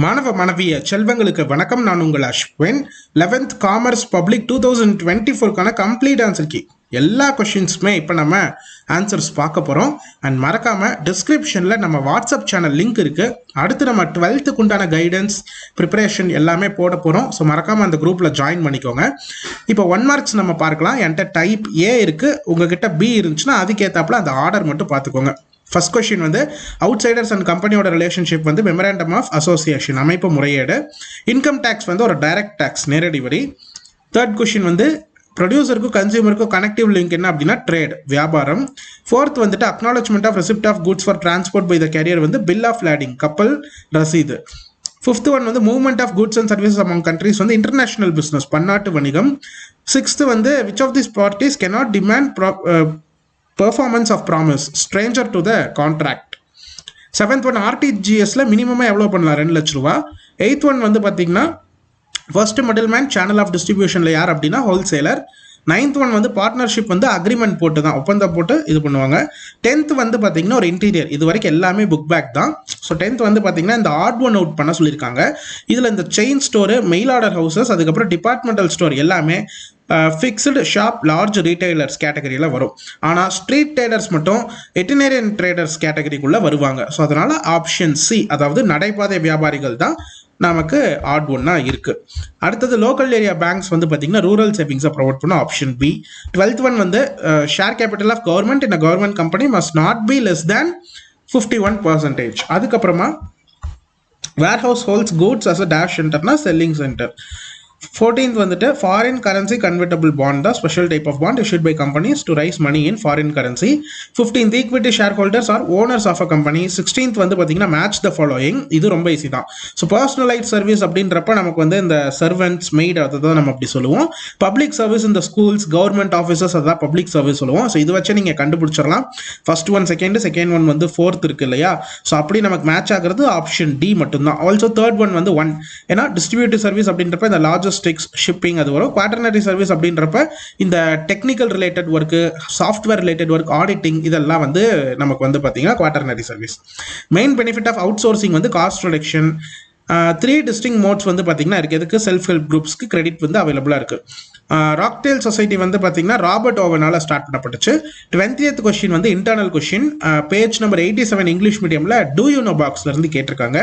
மாணவ மாணவிய செல்வங்களுக்கு வணக்கம். நான் உங்கள் அஸ்வின். 11th காமர்ஸ் பப்ளிக் 2024க்கான கம்ப்ளீட் ஆன்சர் கீ எல்லா கொஷின்ஸுமே இப்போ நம்ம ஆன்சர்ஸ் பார்க்க போகிறோம். அண்ட் மறக்காமல் டிஸ்கிரிப்ஷனில் நம்ம வாட்ஸ்அப் சேனல் லிங்க் இருக்குது. அடுத்து நம்ம 12th உண்டான கைடன்ஸ் ப்ரிப்பரேஷன் எல்லாமே போட போகிறோம். ஸோ மறக்காமல் அந்த குரூப்பில் ஜாயின் பண்ணிக்கோங்க. இப்போ 1 மார்க்ஸ் நம்ம பார்க்கலாம். என்கிட்ட டைப் ஏ இருக்குது, உங்ககிட்ட பி இருந்துச்சுன்னா அதுக்கேற்றாப்புல அந்த ஆர்டர் மட்டும் பார்த்துக்கோங்க. ஃபர்ஸ்ட் கொஸ்டின் வந்து அவுட்சைடர்ஸ் அண்ட் கம்பெனியோட ரிலேஷன்ஷிப் வந்து மெமரண்டம் ஆஃப் அசோசியேஷன் அமைப்பு முறையீடு. இன்கம் டேக்ஸ் வந்து ஒரு டைரக்ட் டேக்ஸ் நேரடி வரி. தேர்ட் கொஸ்டின் வந்து ப்ரொடியூசருக்கும் கன்சியூமருக்கும் கனெக்டிவ் லிங்க் என்ன அப்படின்னா ட்ரேட் வியாபாரம். ஃபோர்த் வந்துட்டு acknowledgement of receipt of goods for transport by the carrier வந்து பில் ஆஃப் லேடிங் கப்பல் ரசீது. ஃபிஃப்த் ஒன் வந்து movement of goods and services among countries வந்து இன்டர்நேஷனல் பிஸ்னஸ் பன்னாட்டு வணிகம். சிக்ஸ்த் வந்து which of this parties cannot demand performance of promise stranger to the contract. Seventh one ஆர்டிஜிஎஸ்ல மினிமமாக எவ்வளோ பண்ணலாம், 2 லட்ச ரூபா. எயித் ஒன் வந்து பார்த்தீங்கன்னா first middle man channel of டிஸ்ட்ரிபியூஷனில் யார் அப்படின்னா ஹோல்சேலர். நைன்த் ஒன் வந்து பார்ட்னர்ஷிப் வந்து அக்ரிமெண்ட் போட்டு தான் ஒப்பந்தம் போட்டு இது பண்ணுவாங்க. 10th வந்து பார்த்தீங்கன்னா ஒரு இன்டீரியர். இது வரைக்கும் எல்லாமே புக் பேக் தான். ஸோ 10th வந்து பார்த்தீங்கன்னா இந்த ஆட் ஒன் அவுட் பண்ண சொல்லியிருக்காங்க. இதில் இந்த chain store, mail order houses, அதுக்கப்புறம் டிபார்ட்மெண்டல் ஸ்டோர் எல்லாமே ஃபிக்ஸ்டு ஷாப் லார்ஜ் ரீட்டைலர்ஸ் கேட்டகரியில் வரும். ஆனால் ஸ்ட்ரீட் ட்ரேடர்ஸ் மட்டும் எட்டினேரியன் ட்ரேடர்ஸ் கேட்டகரிக்குள்ளே வருவாங்க. ஸோ அதனால் ஆப்ஷன் சி, அதாவது நடைபாதை வியாபாரிகள் தான் நமக்கு ஆட் ஒன்னா இருக்கு. அடுத்தது லோக்கல் ஏரியா பேங்க்ஸ் வந்து பார்த்தீங்கன்னா ரூரல் சேவிங்ஸை ப்ரொவைட் பண்ண ஆப்ஷன் பி. 12th ஒன் வந்து share capital of government in a government company must not be less than 51%. அதுக்கப்புறமா warehouse holds goods as a dash சென்டர்னா செல்லிங் சென்டர். 14th வந்துட்டு foreign currency convertible bond தான் special type of bond issued by companies to raise money in foreign currency. 15th equity shareholders are owners of a company. 16th வந்து பார்த்தீங்கன்னா match the following. இது ரொம்ப easy தான். So பர்சனலைட் service அப்படின்றப்ப நமக்கு வந்து இந்த சர்வெண்ட்ஸ் மெய்ட் அதை தான் நம்ம அப்படி சொல்லுவோம். பப்ளிக் சர்வீஸ் இந்த ஸ்கூல்ஸ் கவர்மெண்ட் ஆஃபீஸர்ஸ் அதான் பப்ளிக் சர்வீஸ் சொல்லுவோம். ஸோ இது வச்சு நீங்கள் கண்டுபிடிச்சிடலாம். ஃபர்ஸ்ட் ஒன் செகண்ட் ஒன் வந்து ஃபோர்த் இருக்கு இல்லையா. ஸோ அப்படி நமக்கு மேட்ச் ஆகிறது ஆப்ஷன் டி மட்டும்தான். ஆல்சோ தேர்ட் ஒன் வந்து 1, ஏன்னா டிஸ்ட்ரிபியூட்டிவ் சர்வீஸ் அப்படின்றப்ப இந்த லாஜிஸ்டிக்ஸ் ஷிப்பிங் அது வரும். குவாட்டர்னரி சர்வீஸ் அப்படின்றப்ப இந்த technical related work, software related work, auditing இதெல்லாம் வந்து நமக்கு வந்து பார்த்தீங்கன்னா quaternary service. Main benefit of outsourcing வந்து காஸ்ட் ரிடக்ஷன். 3 டிஸ்டிங் மோட்ஸ் வந்து பார்த்தீங்கன்னா இருக்குது. எதுக்கு செல்ஃப் ஹெல்ப் குரூப்ஸ்க்கு கிரெடிட் வந்து அவைலபிளாக இருக்குது. ராக்டேல் சொசைட்டி வந்து பார்த்தீங்கன்னா ராபர்ட் ஓவனால் ஸ்டார்ட் பண்ணப்பட்டுச்சு. 20th கொஸ்டின் வந்து internal question, page number 87 English மீடியமில் டூ யூ நோ பாக்ஸ்ல இருந்து கேட்டிருக்காங்க.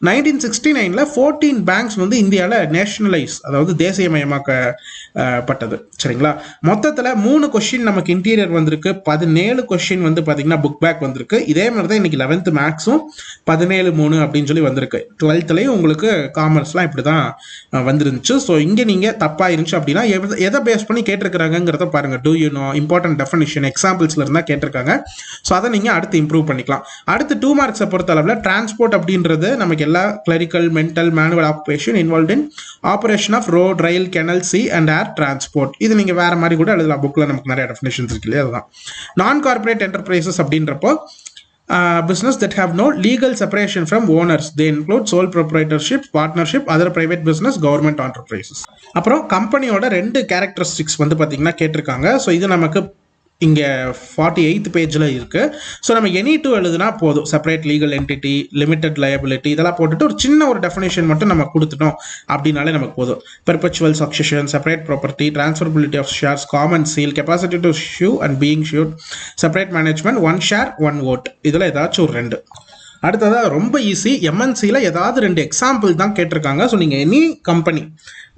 1969ல் 14 பேங்க்ஸ் வந்து இந்தியாவில் நேஷனலைஸ், அதாவது தேசியமயமாக்கப்பட்டது. சரிங்களா. மொத்தத்தில் 3 கொஸ்டின் நமக்கு இன்டீரியர் வந்திருக்கு, 17 கொஸ்டின் வந்து பார்த்தீங்கன்னா புக் பேக் வந்திருக்கு. இதே மாதிரி தான் இன்னைக்கு 11th மேக்ஸும் 17-3 அப்படின்னு சொல்லி வந்திருக்கு. 12thலையும் உங்களுக்கு காமர்ஸ்லாம் இப்படி தான் வந்துருந்துச்சு. ஸோ இங்கே நீங்கள் தப்பாக இருந்துச்சு அப்படின்னா எதை பேஸ் பண்ணி கேட்டிருக்கிறாங்கிறத பாருங்க. Do you know, important definition, எக்ஸாம்பிள்ஸ்ல இருந்தா கேட்டிருக்காங்க. ஸோ அதை நீங்க அடுத்து இம்ப்ரூவ் பண்ணிக்கலாம். அடுத்து 2 மார்க்ஸை பொறுத்த அளவில் டிரான்ஸ்போர்ட் அப்படின்றது நமக்கு எல்லா clerical, mental, manual occupation involve in operation of road, rail, canal, sea and air transport. இது நீங்க வேற மாதிரி கூட எழுதலாம். புக்ல நமக்கு நிறைய டெஃபினிஷன்ஸ் இருக்கு இல்லையா. அதுதான் நான் கார்பரேட் என்டர்பிரைசஸ் அப்படின்றப்போ business that have no legal separation from owners. They include sole proprietorship, partnership, other private business, government enterprises. அப்புறம் கம்பெனியோட 2 கேரக்டரிஸ்டிக்ஸ் வந்து பார்த்தீங்கன்னா கேட்டிருக்காங்க. ஸோ இது நமக்கு இங்கே 48th பேஜில் இருக்குது. ஸோ நம்ம எனி டூ எழுதுனா போதும். Separate legal entity, limited liability இதெல்லாம் போட்டுட்டு ஒரு சின்ன ஒரு டெஃபினேஷன் மட்டும் நம்ம கொடுத்துட்டோம் அப்படின்னாலே நமக்கு போதும். Perpetual succession, separate property, transferability of shares, common seal, capacity to sue and being sued, separate management, 1 share 1 vote. இதில் ஏதாச்சும் ஒரு 2. அடுத்ததாக ரொம்ப ஈஸி, எம்என்சியில் ஏதாவது 2 எக்ஸாம்பிள் தான் கேட்டிருக்காங்க. ஸோ நீங்கள் எனி கம்பெனி,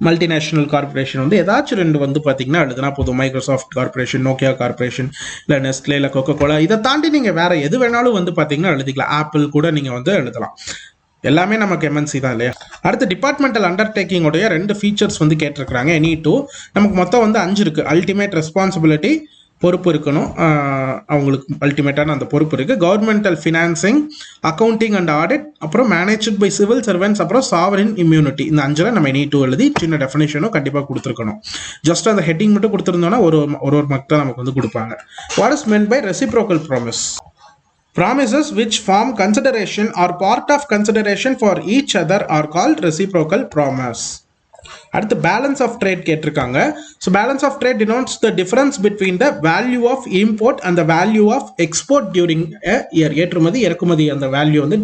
மல்டிநேஷனல் கார்பரேஷன் வந்து ஏதாச்சும் 2 வந்து பார்த்தீங்கன்னா எழுதுனா போதும். மைக்ரோசாஃப்ட் கார்பரேஷன், நோக்கியா கார்பரேஷன், இல்லை நெஸ்ட்லே, இல்லை கோகோ கோலா. இதை தாண்டி நீங்கள் வேற எது வேணாலும் வந்து பார்த்தீங்கன்னா எழுதிக்கலாம். ஆப்பிள் கூட நீங்கள் வந்து எழுதலாம். எல்லாமே நமக்கு எம்என்சி தான் இல்லையா. அடுத்து டிபார்ட்மெண்டல் அண்டர்டேக்கிங்கோடைய 2 ஃபீச்சர்ஸ் வந்து கேட்டிருக்கிறாங்க. எனி டூ நமக்கு மொத்தம் வந்து 5 இருக்கு. அல்டிமேட் ரெஸ்பான்சிபிலிட்டி, பொறுப்பு இருக்கணும், அவங்களுக்கு அல்டிமேட்டான அந்த பொறுப்பு இருக்கு. Governmental financing, accounting and audit, அப்புறம் மேனேஜ்ட் பை சிவில் சர்வெண்ட்ஸ், அப்புறம் சாவரின் இம்யூனிட்டி. இந்த 5ல் நம்ம எனி டூ எழுதி சின்ன டெஃபினேஷனும் கண்டிப்பாக கொடுத்துருக்கணும். ஜஸ்ட் அந்த ஹெட்டிங் மட்டும் கொடுத்துருந்தோம்னா ஒரு மக்கள் நமக்கு வந்து கொடுப்பாங்க. What is meant by reciprocal promise? Promises which form consideration or part of consideration for each other are called reciprocal promise. அடுத்து பேலன்ஸ் ஆஃப் ட்ரேட் கேட்டிருக்காங்க. So balance of trade denotes the difference between the value of import and the value of export during year. ஏற்றுமதி இறக்குமதி அந்த value வந்து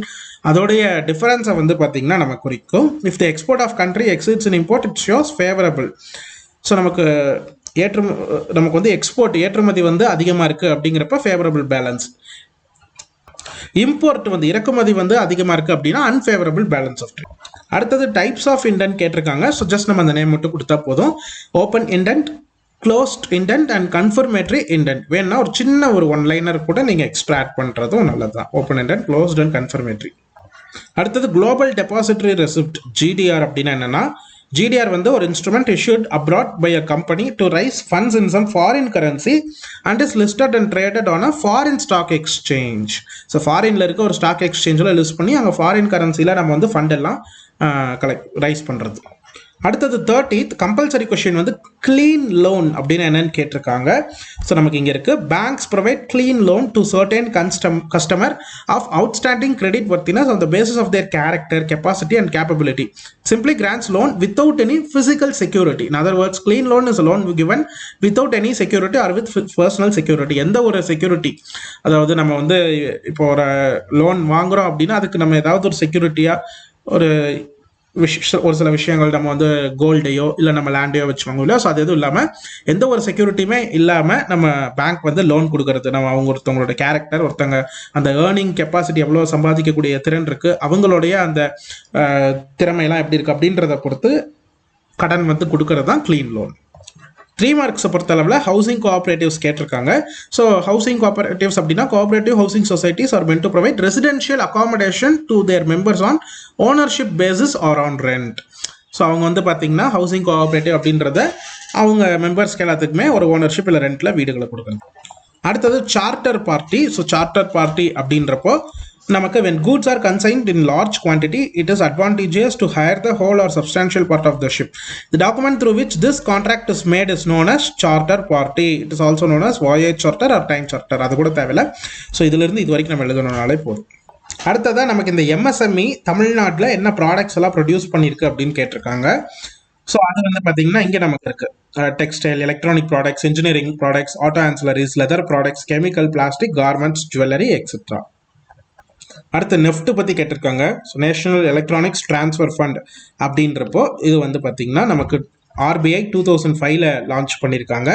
அதோடைய டிஃபரன்ஸை வந்து பார்த்தீங்கன்னா நம்ம குறிக்கும். If the export of country exceeds in import it shows favourable. So நமக்கு நமக்கு வந்து எக்ஸ்போர்ட் ஏற்றுமதி வந்து அதிகமாக இருக்குது அப்படிங்கிறப்ப ஃபேவரபிள் பேலன்ஸ். இம்போர்ட் வந்து இறக்குமதி வந்து அதிகமாக இருக்குது அப்படின்னா அன்ஃபேவரபிள் பேலன்ஸ் ஆஃப் ட்ரேட். அடுத்தது டைப்ஸ் ஆஃப் இண்டென்ட் கேட்டிருக்காங்க. ஸோ ஜஸ்ட் நம்ம அந்த நேம் மட்டும் கொடுத்தா போதும். Open indent, closed indent and confirmatory indent. வேணும்னா ஒரு சின்ன ஒரு ஒன் லைனர் கூட நீங்கள் எக்ஸ்ட்ரா ஆட் பண்ணுறதும் நல்லது தான். Open indent, closed and confirmatory. அடுத்தது குளோபல் டெபாசிட்டரி ரெசிப்ட், ஜிடிஆர் அப்படின்னா என்னன்னா, GDR வந்து ஒரு instrument issued abroad by a company to raise funds in some foreign currency and is listed and traded on a foreign stock exchange. So ஃபாரின்ல இருக்க ஒரு stock எக்ஸ்சேஞ்சில் list பண்ணி அங்கே ஃபாரின் கரன்சியில் நம்ம வந்து ஃபண்ட் எல்லாம் ரைஸ் பண்ணுறது. அடுத்தது 30th கம்பல்சரி கொஸ்டின் வந்து கிளீன் லோன் அப்படின்னு என்னன்னு கேட்டிருக்காங்க. ஸோ நமக்கு இங்கே இருக்கு, banks provide clean loan to certain customer of outstanding credit worthiness on the basis of their character, capacity and capability. Simply grants loan without any physical security. In other words, clean loan is a loan given without any security or with personal security. எந்த ஒரு security, அதாவது நம்ம வந்து இப்போ ஒரு loan வாங்குறோம் அப்படின்னா அதுக்கு நம்ம ஏதாவது ஒரு செக்யூரிட்டியா ஒரு சில விஷயங்கள் நம்ம வந்து கோல்டையோ இல்லை நம்ம லேண்டையோ வச்சு வாங்குவோம் இல்லையா. ஸோ அது எதுவும் இல்லாமல் எந்த ஒரு செக்யூரிட்டியுமே இல்லாமல் நம்ம பேங்க் வந்து லோன் கொடுக்கறது. நம்ம ஒருத்தவங்களோட கேரக்டர், ஒருத்தவங்க அந்த ஏர்னிங் கெப்பாசிட்டி எவ்வளோ சம்பாதிக்கக்கூடிய திறன் இருக்குது, அவங்களுடைய அந்த திறமையெல்லாம் எப்படி இருக்குது அப்படின்றத பொறுத்து கடன் வந்து கொடுக்கறது தான் க்ளீன் லோன். 3 மார்க்ஸை பொறுத்தளவில் ஹவுசிங் கோஆப்ரேட்டிவ்ஸ் கேட்டிருக்காங்க. ஸோ ஹவுசிங் கோஆப்ரேட்டிவ்ஸ் அப்படின்னா cooperative housing societies are meant to provide residential accommodation to their members on ownership basis or on rent. So அவங்க வந்து பார்த்தீங்கன்னா ஹவுசிங் கோஆப்ரேட்டிவ் அப்படின்றத அவங்க மெம்பர்ஸ்க்கு எல்லாத்துக்குமே ஒரு ஓனர்ஷிப் இல்லை ரெண்டில் வீடுகளை கொடுக்குறாங்க. அடுத்தது charter party. So charter party அப்படின்றப்போ நமக்கு when goods are consigned in large quantity, it is advantageous to hire the whole or substantial part of the ship. The document through which this contract is made is known as charter party. It is also known as voyage charter or time charter. அது கூட தேவையில்லை. So இதிலிருந்து இது வரைக்கும் நம்ம எழுதணும்னாலே போதும். அடுத்ததான் நமக்கு இந்த MSME தமிழ்நாட்டில் என்ன ப்ராடக்ட்ஸ் எல்லாம் ப்ரொடியூஸ் பண்ணியிருக்கு அப்படின்னு கேட்டிருக்காங்க. ஸோ அது வந்து பார்த்தீங்கன்னா இங்கே நமக்கு இருக்கு textile, electronic products, engineering products, auto ancillaries, leather products, chemical, plastic, garments, jewellery etcetera. அடுத்து நெஃப்ட் பற்றி கேட்டிருக்காங்க. So national electronics transfer fund அப்படின்றப்போ இது வந்து பார்த்தீங்கன்னா நமக்கு RBI 2005 லான்ச் பண்ணியிருக்காங்க.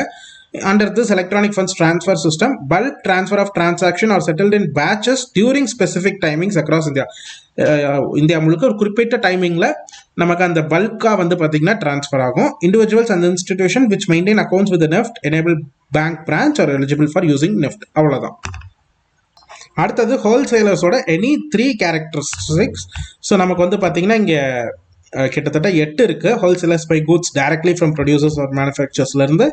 Under this electronic funds transfer system bulk transfer of transaction are settled in batches during specific timings across India. India முழுக்க ஒரு குறிப்பிட்ட டைமிங்கில் நமக்கு அந்த பல்காக வந்து பார்த்தீங்கன்னா ட்ரான்ஸ்ஃபர் ஆகும். Individuals and institution which maintain accounts with NEFT enable bank branch are eligible for using NEFT. அவ்வளோதான். அடுத்தது ஹோல்சேலர்ஸோட எனி 3 கேரக்டரிஸ்டிக்ஸ். ஸோ நமக்கு வந்து பார்த்தீங்கன்னா இங்கே கிட்டத்தட்ட 8 இருக்குது. Wholesalers buy goods directly from producers or மேனுஃபேக்சர்ஸ்லேருந்து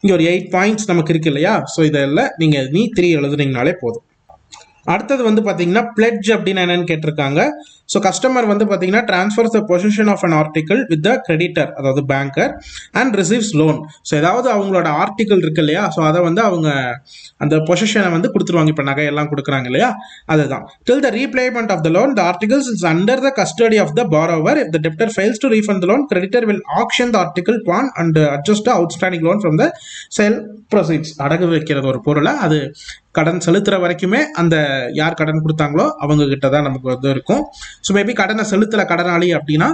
இங்கே ஒரு 8 பாயிண்ட்ஸ் நமக்கு இருக்கு இல்லையா. ஸோ இதெல்லாம் நீங்கள் 3 எழுதுனீங்கனாலே போதும். அடுத்தது வந்து பார்த்தீங்கன்னா பிளெட்ஜ் அப்படின்னு என்னன்னு கேட்டிருக்காங்க. ஸோ கஸ்டமர் வந்து பார்த்தீங்கன்னா transfers the possession of an article with the creditor, அதாவது banker, and receives loan. So ஏதாவது அவங்களோட ஆர்டிகல் இருக்கு இல்லையா, ஸோ அதை வந்து அவங்க அந்த பொசிஷனை வந்து கொடுத்துருவாங்க. இப்போ நகையெல்லாம் கொடுக்குறாங்க இல்லையா, அதுதான். Till the repayment of the loan the articles is under the custody of the borrower. If the debtor fails to refund the loan, creditor will auction the article pawn and adjust the outstanding loan from the sale proceeds. அடகு வைக்கிறது ஒரு பொருளை, அது கடன் செலுத்துற வரைக்குமே அந்த யார் கடன் கொடுத்தாங்களோ அவங்க கிட்ட தான் நமக்கு வந்து இருக்கும். ஸோ மேபி கடனை செலுத்தல கடனாளி அப்படின்னா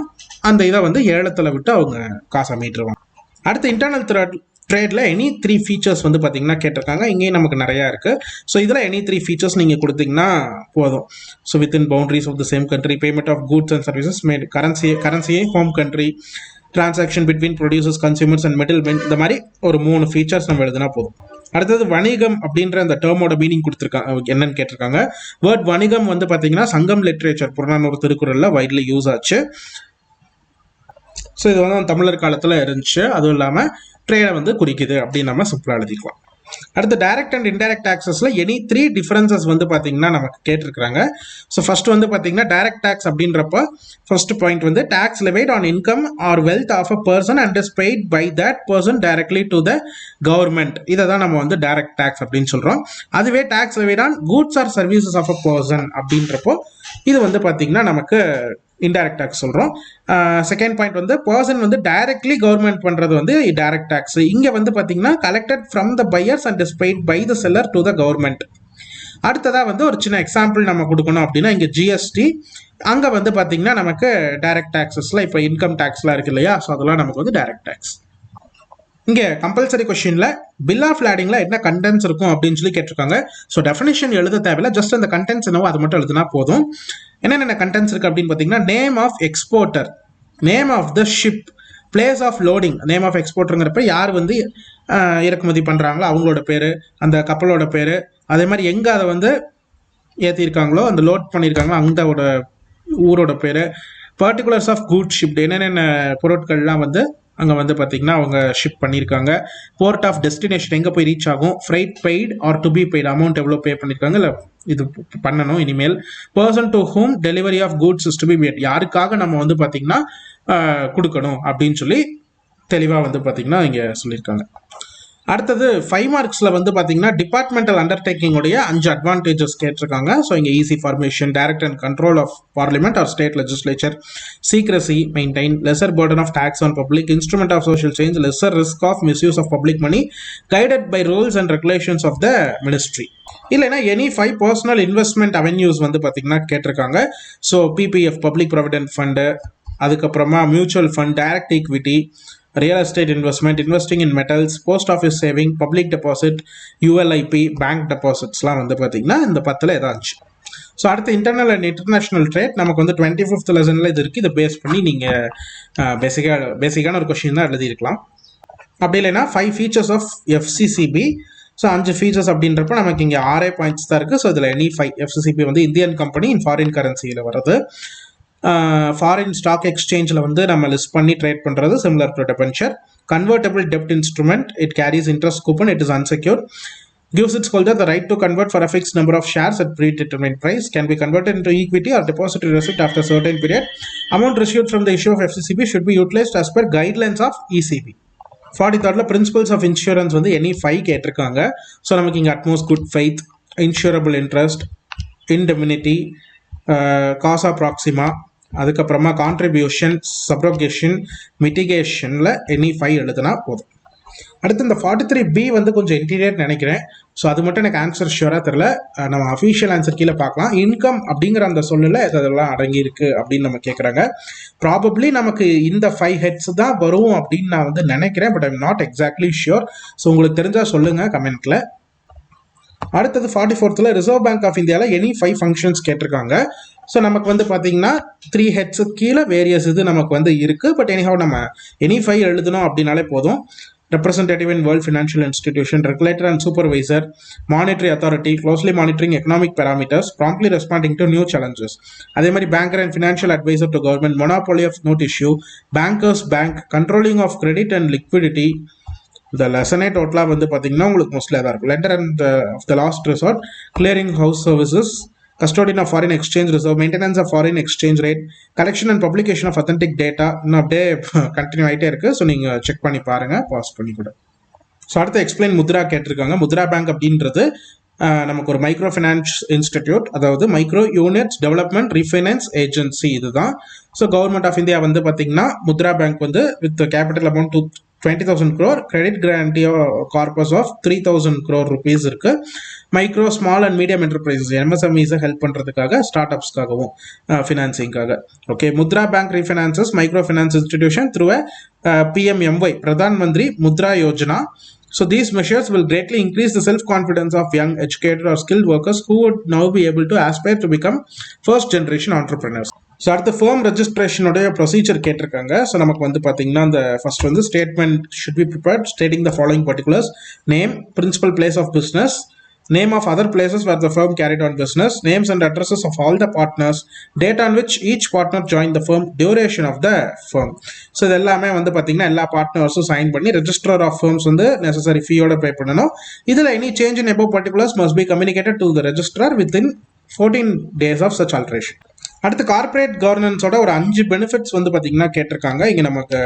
அந்த இதை வந்து ஏலத்தில் விட்டு அவங்க காசை மீட்டுருவாங்க. அடுத்து இன்டர்னல் ட்ரேட்ல எனி 3 ஃபீச்சர்ஸ் வந்து பார்த்தீங்கன்னா கேட்டிருக்காங்க. இங்கேயும் நமக்கு நிறையா இருக்கு. ஸோ இதில் எனி 3 ஃபீச்சர்ஸ் நீங்கள் கொடுத்தீங்கன்னா போதும். So within boundaries of the same country, payment of goods and services made, கரன்சியே home country, transaction between producers, consumers and middle men, இந்த மாதிரி ஒரு 3 ஃபீச்சர்ஸ் நம்ம எழுதினா போதும். அடுத்தது வணிகம் அப்படின்ற அந்த டேர்மோட மீனிங் கொடுத்துருக்காங்க. என்னன்னு கேட்டிருக்காங்க. வேர்ட் வணிகம் வந்து பார்த்தீங்கன்னா சங்கம் லிட்ரேச்சர் புறநானூறு திருக்குறளில் வைட்லி யூஸ் ஆச்சு. ஸோ இது வந்து தமிழர் காலத்தில் இருந்துச்சு. அதுவும் இல்லாமல் ட்ரேடை வந்து குறிக்குது அப்படின்னு நம்ம சிம்பிளாக எழுதிக்கலாம். அடுத்து டைரக்ட் அண்ட் இன்டைரக்ட் டாக்ஸஸ்ல எனி 3 டிஃபரன்சஸ் வந்து பார்த்தீங்கன்னா நமக்கு கேட்டிருக்காங்க. ஸோ ஃபர்ஸ்ட் வந்து பார்த்தீங்கன்னா டைரக்ட் டாக்ஸ் அப்படின்றப்ப ஃபர்ஸ்ட் பாயிண்ட் வந்து tax levied on income or wealth of a person and is paid by that person directly to the government. இதை தான் நம்ம வந்து டைரக்ட் டாக்ஸ் அப்படின்னு சொல்றோம். அதுவே tax levied on goods or services of a person அப்படின்றப்போ இது வந்து பார்த்தீங்கன்னா நமக்கு இன்டைரக்ட் டேக்ஸ் சொல்கிறோம். செகண்ட் பாயிண்ட் வந்து பர்சன் வந்து டைரக்ட்லி கவர்மெண்ட் பண்ணுறது வந்து டைரக்ட் டேக்ஸ். இங்கே வந்து பார்த்தீங்கன்னா collected from the buyers and is paid by the seller to the government. அடுத்ததாக வந்து ஒரு சின்ன எக்ஸாம்பிள் நம்ம கொடுக்கணும் அப்படின்னா இங்கே ஜிஎஸ்டி, அங்கே வந்து பார்த்தீங்கன்னா நமக்கு டைரக்ட் டேக்ஸஸ்லாம் இப்போ இன்கம் டேக்ஸ்லாம் இருக்கு இல்லையா, ஸோ அதெல்லாம் நமக்கு வந்து டைரக்ட் டேக்ஸ். இங்கே கம்பல்சரி கொஸ்டினில் பில் ஆஃப் லேடிங்கில் என்ன கண்டென்ட்ஸ் இருக்கும் அப்படின்னு சொல்லி கேட்டிருக்காங்க. ஸோ டெஃபினேஷன் எழுத தேவையில்லை, ஜஸ்ட் அந்த கண்டென்ட்ஸ் என்னவோ அது மட்டும் எழுதுனா போதும். என்னென்ன கண்டென்ட்ஸ் இருக்குது அப்படின்னு பார்த்தீங்கன்னா name of exporter, name of the ship, place of loading. Name of எக்ஸ்போர்ட்டருங்கிறப்ப யார் வந்து இறக்குமதி பண்ணுறாங்களோ அவங்களோட பேர், அந்த கப்பலோட பேர், அதே மாதிரி எங்கே அதை வந்து ஏற்றிருக்காங்களோ அந்த லோட் பண்ணியிருக்காங்களோ அந்த ஊரோட பேர், பர்டிகுலர்ஸ் ஆஃப் குட் ஷிப், என்னென்ன பொருட்கள்லாம் வந்து அங்கே வந்து பார்த்தீங்கன்னா அவங்க ஷிப் பண்ணியிருக்காங்க, போர்ட் ஆஃப் டெஸ்டினேஷன் எங்கே போய் ரீச் ஆகும், freight paid or to be paid amount எவ்வளோ பே பண்ணியிருக்காங்க இல்லை இது பண்ணணும் இனிமேல், person to whom delivery of goods is to be made, யாருக்காக நம்ம வந்து பார்த்தீங்கன்னா கொடுக்கணும் அப்படின்னு சொல்லி தெளிவாக வந்து பார்த்தீங்கன்னா இங்கே சொல்லியிருக்காங்க. அடுத்தது 5 மார்க்ஸில் வந்து பார்த்தீங்கன்னா டிபார்ட்மெண்டல் அண்டர்டேக்கிங்கோடைய 5 அட்வான்டேஜஸ் கேட்டிருக்காங்க. ஸோ இங்கே easy formation, direct and control of parliament or state legislature, secrecy maintain, lesser burden of tax on public, instrument of social change, lesser risk of misuse of public money, guided by rules and regulations of the ministry. இல்லைனா any 5 personal investment avenues வந்து பார்த்தீங்கன்னா கேட்டிருக்காங்க. So PPF public provident fund, அதுக்கப்புறமா mutual fund, direct equity, real estate investment, investing in metals, post office saving, public deposit, ULIP, bank டெபாசிட்ஸ்லாம் வந்து பார்த்தீங்கன்னா இந்த 10ல் ஏதாச்சு. ஸோ அடுத்து இன்டர்னல் அண்ட் இன்டர்நேஷனல் ட்ரேட் நமக்கு வந்து 25th லெசனில் இது இருக்குது. இதை பேஸ் பண்ணி நீங்கள் பேசிக்கான ஒரு கொஸ்டின் தான் எழுதியிருக்கலாம். அப்படி இல்லைன்னா 5 ஃபீச்சர்ஸ் ஆஃப் எஃப்சிசிபி. ஸோ 5 ஃபீச்சர்ஸ் அப்படின்றப்ப நமக்கு இங்கே 6 பாயிண்ட்ஸ் தான் இருக்குது. ஸோ இதில் எனி 5 எஃப்சிசிபி வந்து இந்தியன் கம்பெனி இன் ஃபாரின் கரன்சியில் வருது. ஃபாரின் ஸ்டாக் எக்ஸ்சேஞ்சில் வந்து நம்ம லிஸ்ட் பண்ணி ட்ரேட் பண்ணுறது சிமிலர் டு டெபென்ச்சர். கன்வெர்ட்டபிள் டெப்ட் instrument, it carries interest coupon, it is unsecured, gives its holder the right to convert for a fixed number of shares at predetermined price, can be converted into equity or depository receipt after a certain period. Amount received from the issue of FCCB should be utilized as per guidelines of ECB. 43rd principles of insurance வந்து any 5 கேட்டிருக்காங்க. So நமக்கு இங்கே utmost good faith, insurable interest, indemnity, causa proxima, அதுக்கப்புறமா contribution, subrogation, மிட்டிகேஷனில் any 5 எழுதுனா போதும். அடுத்து இந்த 43B வந்து கொஞ்சம் இன்டீரியர் நினைக்கிறேன். ஸோ அது மட்டும் எனக்கு ஆன்சர் ஷியூராக தெரில, நம்ம அஃபீஷியல் ஆன்சர் கீழே பார்க்கலாம். இன்கம் அப்படிங்கிற அந்த சொல்லில் இதெல்லாம் அடங்கியிருக்கு அப்படின்னு நம்ம கேட்குறாங்க. ப்ராபப்ளி நமக்கு இந்த 5 ஹெட்ஸ் தான் வரும் அப்படின்னு நான் வந்து நினைக்கிறேன், but I'm not exactly sure. So உங்களுக்கு தெரிஞ்சால் சொல்லுங்கள் கமெண்ட்டில். அடுத்தது 44th ரிசர்வ் பேங்க் ஆஃப் இந்தியாவில் எனி 5 ஃபங்க்ஷன்ஸ் கேட்டிருக்காங்க. ஸோ நமக்கு வந்து பார்த்தீங்கன்னா 3 ஹெட்ஸுக்கு கீழே வேரியஸ் இது நமக்கு வந்து இருக்குது. பட் எனிஹவ் நம்ம எனி 5 எழுதணும் அப்படின்னாலே போதும். representative in world financial institution, regulator and supervisor, monetary authority, closely monitoring economic parameters, promptly responding to new challenges. அதே மாதிரி banker and financial advisor to government, monopoly of note issue, bankers bank, controlling of credit and liquidity. இந்த லெசனே டோட்டலாக வந்து பார்த்தீங்கன்னா உங்களுக்கு மோஸ்ட்லியாக தான் இருக்கும். Lender and of the last resort, clearing house services, custodian of foreign exchange reserve, maintenance of foreign exchange rate, collection and publication of authentic data. இன்னும் அப்படியே கண்டினியூ ஆகிட்டே இருக்குது. ஸோ நீங்கள் செக் பண்ணி பாருங்கள், பாஸ் பண்ணி கூட. ஸோ அடுத்து எக்ஸ்பிளைன் முத்ரா கேட்டிருக்காங்க. முத்ரா பேங்க் அப்படின்றது நமக்கு ஒரு மைக்ரோ ஃபினான்ஸ் இன்ஸ்டிடியூட், அதாவது micro units development refinance agency இதுதான். ஸோ கவர்மெண்ட் ஆஃப் இந்தியா வந்து பார்த்தீங்கன்னா முத்ரா பேங்க் வந்து with capital amount 20,000 crore, credit guarantee corpus of 3,000 crore rupees இருக்கு. Micro small and medium enterprises எம்எஸ்எம்இஸை ஹெல்ப் பண்ணுறதுக்காக, ஸ்டார்ட் அப்ஸ்க்காகவும் ஃபினான்சிங்காக. Okay, Mudra bank refinances micro finance institution through PMMY, Pradhan Mantri Mudra Yojana. So these measures will greatly increase the self-confidence of young, educated or skilled workers who would now be able to aspire to become first generation entrepreneurs. So அடுத்த firm ரெஜிஸ்ட்ரேஷனுடைய procedure கேட்டிருக்காங்க. So நமக்கு வந்து பார்த்தீங்கன்னா அந்த first வந்து statement should be prepared stating the following particulars: name, principal place of business, name of other places where the firm carried on business, names and addresses of all the partners, date on which each partner joined the firm, duration of the firm. So இது எல்லாமே வந்து பார்த்தீங்கன்னா எல்லா பார்ட்னர்ஸும் sign பண்ணி registrar of firms வந்து necessary ஃபீயோட பே பண்ணணும். இதில் any change in above particulars must be communicated to the registrar within 14 days of such alteration. அடுத்து கார்பரேட் கவர்னன்ஸோட ஒரு 5 பெனிஃபிட்ஸ் வந்து பார்த்தீங்கன்னா கேட்டிருக்காங்க. இங்கே நமக்கு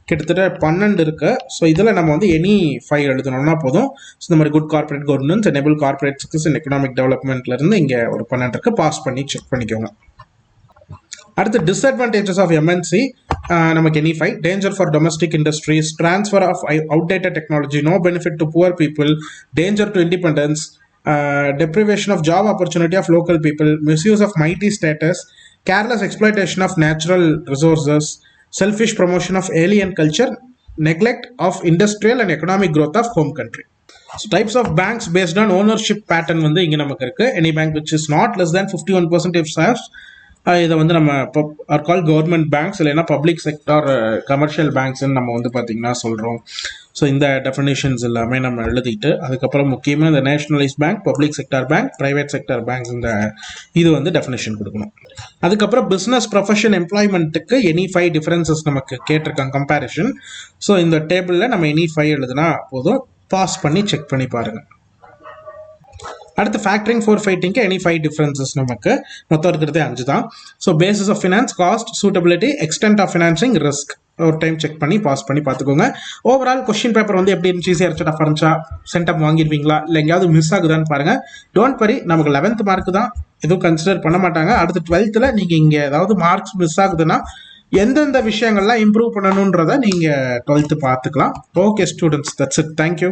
கிட்டத்தட்ட 12 இருக்கு. ஸோ இதில் நம்ம வந்து எனி 5 எழுதணும்னா போதும். ஸோ இந்த மாதிரி good corporate governance, enable corporate success in economic டெவலப்மெண்ட்ல இருந்து இங்கே ஒரு 12 இருக்கு. பாஸ் பண்ணி செக் பண்ணிக்கோங்க. அடுத்து டிஸ்அட்வான்டேஜஸ் ஆஃப் எம்என்சி நமக்கு any five. Danger for domestic industries, transfer of outdated technology, no benefit to poor people, danger to independence, deprivation of job opportunity of local people, misuse of mighty status, careless exploitation of natural resources, selfish promotion of alien culture, neglect of industrial and economic growth of home country. So types of banks based on ownership pattern வந்து இங்க நமக்கு இருக்கு. Any bank which is not less than 51% of shares, இதை வந்து நம்ம R கால் government banks, இல்லைன்னா public sector commercial பேங்க்ஸ்ன்னு நம்ம வந்து பார்த்தீங்கன்னா சொல்கிறோம். ஸோ இந்த டெஃபினேஷன்ஸ் எல்லாமே நம்ம எழுதிட்டு அதுக்கப்புறம் முக்கியமாக இந்த nationalise bank, public sector bank, private sector banks இந்த இது வந்து டெஃபினேஷன் கொடுக்கணும். அதுக்கப்புறம் பிஸ்னஸ் ப்ரொஃபஷன் எம்ப்ளாய்மெண்ட்டுக்கு எனி 5 டிஃபரன்சஸ் நமக்கு கேட்டிருக்காங்க கம்பேரிஷன். ஸோ இந்த டேபிளில் நம்ம எனி 5 எழுதுனா போதும், பாஸ் பண்ணி செக் பண்ணி பாருங்கள். அடுத்து ஃபேக்டரிங் ஃபோர் ஃபைட்டிங்க்கு எனி 5 டிஃபரன்சஸ் நமக்கு மொத்தம் இருக்கிறதே 5 தான். So basis of finance, cost, suitability, extent of financing, risk. ஒரு டைம் செக் பண்ணி பாஸ் பண்ணி பார்த்துக்கோங்க. ஓவரால் கொஸ்டின் பேப்பர் வந்து எப்படி இருந்துச்சு, ஈஸியாக இருந்துச்சா, டஃப் இருந்துச்சா, சென்டம் வாங்கிடுவீங்களா, இல்லை எங்கேயாவது மிஸ் ஆகுதான்னு பாருங்கள். டோன்ட் வரி, நமக்கு 11th மார்க் தான், எதுவும் கன்சிடர் பண்ண மாட்டாங்க. அடுத்து 12th நீங்கள் இங்கே ஏதாவது மார்க்ஸ் மிஸ் ஆகுதுன்னா எந்தெந்த விஷயங்கள்லாம் இம்ப்ரூவ் பண்ணணுன்றதை நீங்கள் 12th பார்த்துக்கலாம். Okay students, that's it. Thank you.